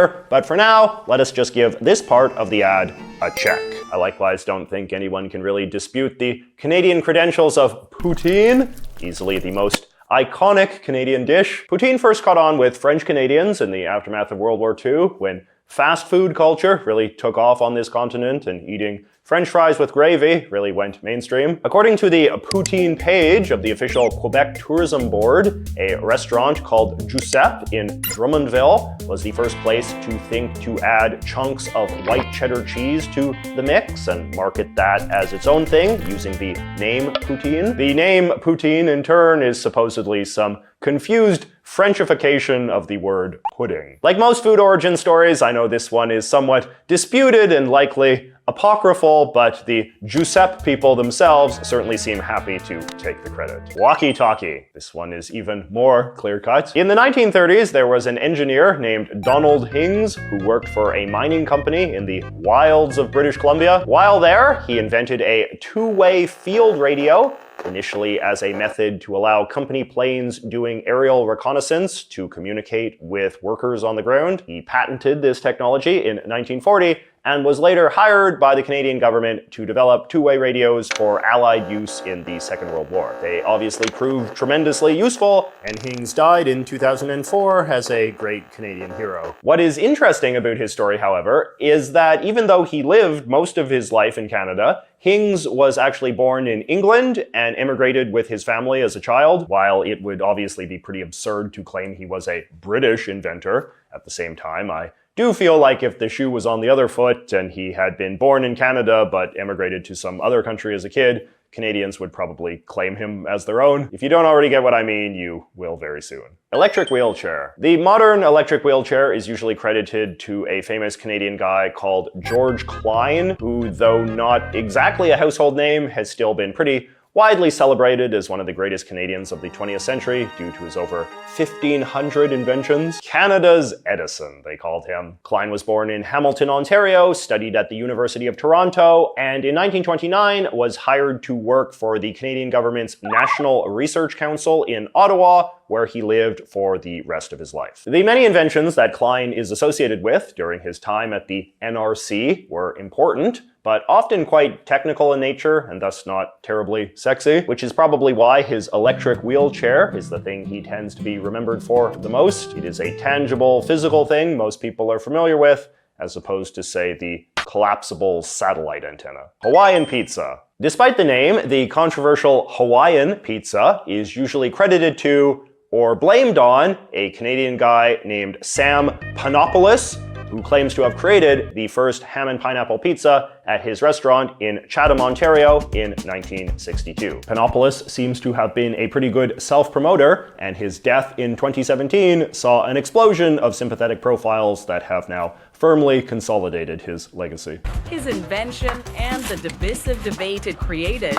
But for now, let us just give this part of the ad a check. I likewise don't think anyone can really dispute the Canadian credentials of poutine, easily the most iconic Canadian dish. Poutine first caught on with French Canadians in the aftermath of World War II, when fast food culture really took off on this continent and eating French fries with gravy really went mainstream. According to the poutine page of the official Quebec Tourism Board, a restaurant called Giuseppe in Drummondville was the first place to think to add chunks of white cheddar cheese to the mix and market that as its own thing using the name poutine. The name poutine in turn is supposedly some confused Frenchification of the word pudding. Like most food origin stories, I know this one is somewhat disputed and likely apocryphal, but the Giuseppe people themselves certainly seem happy to take the credit. Walkie-talkie. This one is even more clear-cut. In the 1930s, there was an engineer named Donald Hings who worked for a mining company in the wilds of British Columbia. While there, he invented a two-way field radio, initially as a method to allow company planes doing aerial reconnaissance to communicate with workers on the ground. He patented this technology in 1940 and was later hired by the Canadian government to develop two-way radios for Allied use in the Second World War. They obviously proved tremendously useful, and Hings died in 2004 as a great Canadian hero. What is interesting about his story, however, is that even though he lived most of his life in Canada, Hings was actually born in England and immigrated with his family as a child. While it would obviously be pretty absurd to claim he was a British inventor, at the same time, I do feel like if the shoe was on the other foot and he had been born in Canada but immigrated to some other country as a kid, Canadians would probably claim him as their own. If you don't already get what I mean, you will very soon. Electric wheelchair. The modern electric wheelchair is usually credited to a famous Canadian guy called George Klein, who, though not exactly a household name, has still been pretty widely celebrated as one of the greatest Canadians of the 20th century due to his over 1,500 inventions. Canada's Edison, they called him. Klein was born in Hamilton, Ontario, studied at the University of Toronto, and in 1929 was hired to work for the Canadian government's National Research Council in Ottawa, where he lived for the rest of his life. The many inventions that Klein is associated with during his time at the NRC were important, but often quite technical in nature and thus not terribly sexy, which is probably why his electric wheelchair is the thing he tends to be remembered for the most. It is a tangible, physical thing most people are familiar with, as opposed to, say, the collapsible satellite antenna. Hawaiian pizza. Despite the name, the controversial Hawaiian pizza is usually credited to or blamed on a Canadian guy named Sam Panopoulos, who claims to have created the first ham and pineapple pizza at his restaurant in Chatham, Ontario in 1962. Panopoulos seems to have been a pretty good self-promoter, and his death in 2017 saw an explosion of sympathetic profiles that have now firmly consolidated his legacy. His invention and the divisive debate it created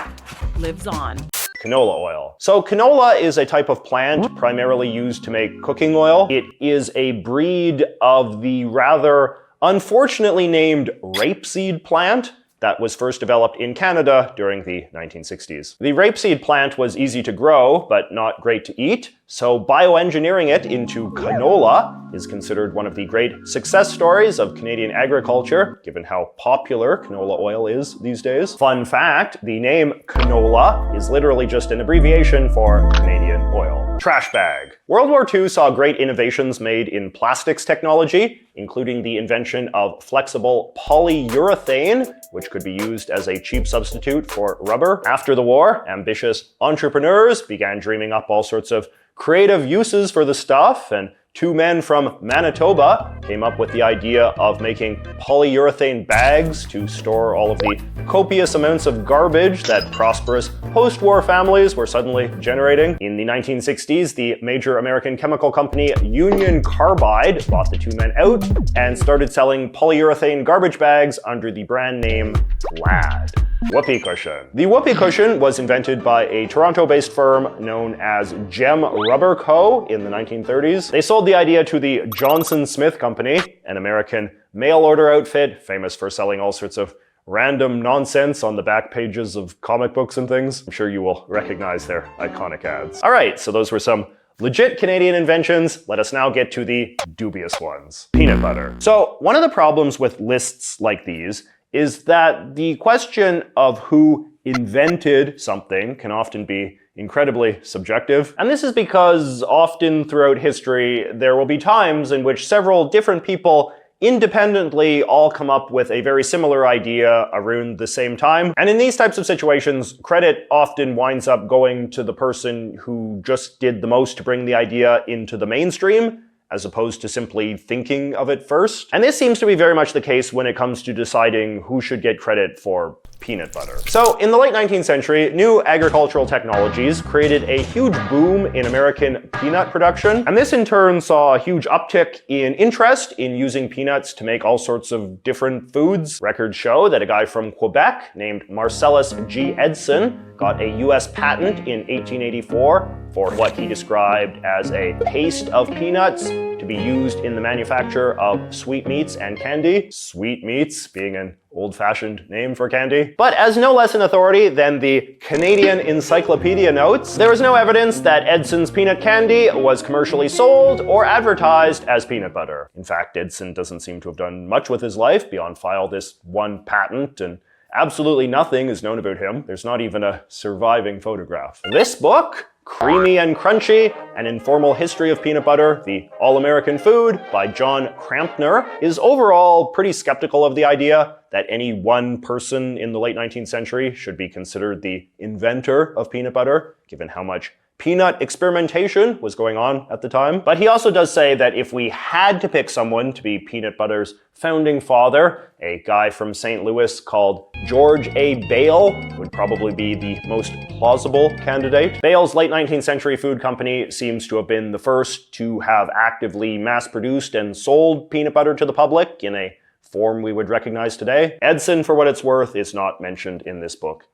lives on. Canola oil. So canola is a type of plant primarily used to make cooking oil. It is a breed of the rather unfortunately named rapeseed plant that was first developed in Canada during the 1960s. The rapeseed plant was easy to grow, but not great to eat, so bioengineering it into canola is considered one of the great success stories of Canadian agriculture, given how popular canola oil is these days. Fun fact, the name canola is literally just an abbreviation for Canadian oil. Trash bag. World War II saw great innovations made in plastics technology, including the invention of flexible polyurethane, which could be used as a cheap substitute for rubber. After the war, ambitious entrepreneurs began dreaming up all sorts of creative uses for the stuff, and two men from Manitoba came up with the idea of making polyurethane bags to store all of the copious amounts of garbage that prosperous post-war families were suddenly generating. In the 1960s, the major American chemical company Union Carbide bought the two men out and started selling polyurethane garbage bags under the brand name Lad. Whoopee cushion. The whoopee cushion was invented by a Toronto-based firm known as Gem Rubber Co. in the 1930s. They sold the idea to the Johnson Smith Company, an American mail-order outfit famous for selling all sorts of random nonsense on the back pages of comic books and things. I'm sure you will recognize their iconic ads. All right, so those were some legit Canadian inventions, let us now get to the dubious ones. Peanut butter. So one of the problems with lists like these is that the question of who invented something can often be incredibly subjective. And this is because often throughout history, there will be times in which several different people independently all come up with a very similar idea around the same time. And in these types of situations, credit often winds up going to the person who just did the most to bring the idea into the mainstream, as opposed to simply thinking of it first. And this seems to be very much the case when it comes to deciding who should get credit for peanut butter. So in the late 19th century, new agricultural technologies created a huge boom in American peanut production. And this in turn saw a huge uptick in interest in using peanuts to make all sorts of different foods. Records show that a guy from Quebec named Marcellus G. Edson got a US patent in 1884 for what he described as a paste of peanuts to be used in the manufacture of sweetmeats and candy. Sweetmeats being an old-fashioned name for candy. But as no less an authority than the Canadian Encyclopedia notes, there is no evidence that Edson's peanut candy was commercially sold or advertised as peanut butter. In fact, Edson doesn't seem to have done much with his life beyond file this one patent, and absolutely nothing is known about him. There's not even a surviving photograph. This book, Creamy and Crunchy, An Informal History of Peanut Butter, the All-American Food by John Crampner, is overall pretty skeptical of the idea that any one person in the late 19th century should be considered the inventor of peanut butter, given how much peanut experimentation was going on at the time. But he also does say that if we had to pick someone to be peanut butter's founding father, a guy from St. Louis called George A. Bale would probably be the most plausible candidate. Bale's late 19th century food company seems to have been the first to have actively mass-produced and sold peanut butter to the public in a form we would recognize today. Edson, for what it's worth, is not mentioned in this book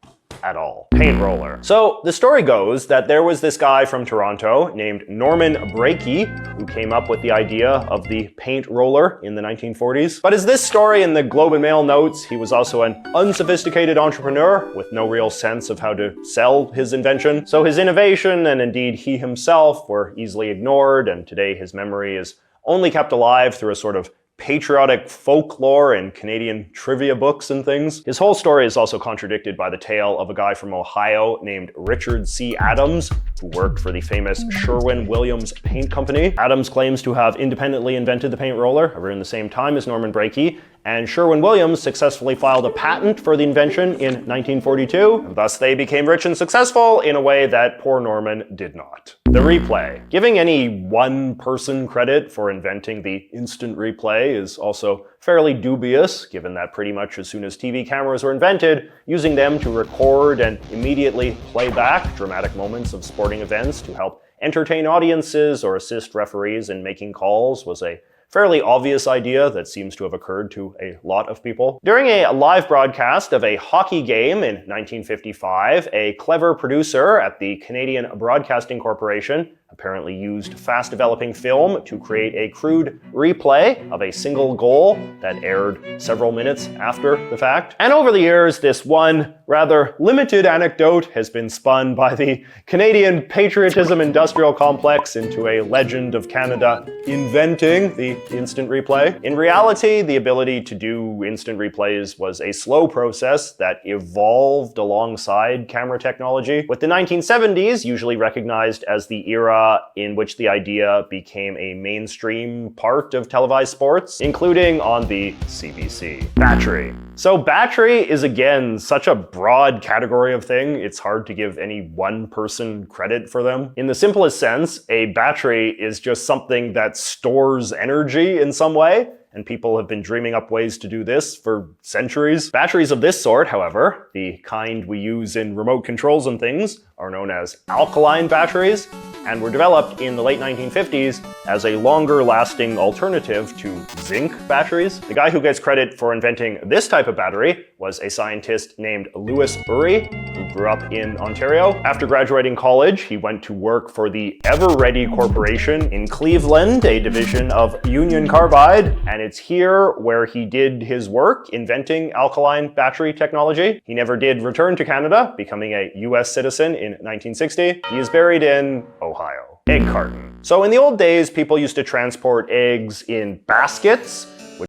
at all. Paint roller. So the story goes that there was this guy from Toronto named Norman Brakey who came up with the idea of the paint roller in the 1940s. But as this story in the Globe and Mail notes, he was also an unsophisticated entrepreneur with no real sense of how to sell his invention. So his innovation, and indeed he himself, were easily ignored, and today his memory is only kept alive through a sort of patriotic folklore and Canadian trivia books and things. His whole story is also contradicted by the tale of a guy from Ohio named Richard C. Adams, who worked for the famous Sherwin-Williams Paint Company. Adams claims to have independently invented the paint roller around the same time as Norman Brakey, and Sherwin-Williams successfully filed a patent for the invention in 1942, and thus they became rich and successful in a way that poor Norman did not. The replay. Giving any one person credit for inventing the instant replay is also fairly dubious, given that pretty much as soon as TV cameras were invented, using them to record and immediately play back dramatic moments of sporting events to help entertain audiences or assist referees in making calls was a fairly obvious idea that seems to have occurred to a lot of people. During a live broadcast of a hockey game in 1955, a clever producer at the Canadian Broadcasting Corporation apparently used fast-developing film to create a crude replay of a single goal that aired several minutes after the fact. And over the years, this one rather limited anecdote has been spun by the Canadian patriotism industrial complex into a legend of Canada inventing the instant replay. In reality, the ability to do instant replays was a slow process that evolved alongside camera technology, with the 1970s usually recognized as the era in which the idea became a mainstream part of televised sports, including on the CBC. Battery. So battery is again such a broad category of thing, it's hard to give any one person credit for them. In the simplest sense, a battery is just something that stores energy in some way, and people have been dreaming up ways to do this for centuries. Batteries of this sort, however, the kind we use in remote controls and things, are known as alkaline batteries, and were developed in the late 1950s as a longer-lasting alternative to zinc batteries. The guy who gets credit for inventing this type of battery was a scientist named Louis Burry, who grew up in Ontario. After graduating college, he went to work for the Everready Corporation in Cleveland, a division of Union Carbide, and it's here where he did his work inventing alkaline battery technology. He never did return to Canada, becoming a US citizen in 1960. He is buried in Ohio. egg carton. So in the old days, people used to transport eggs in baskets.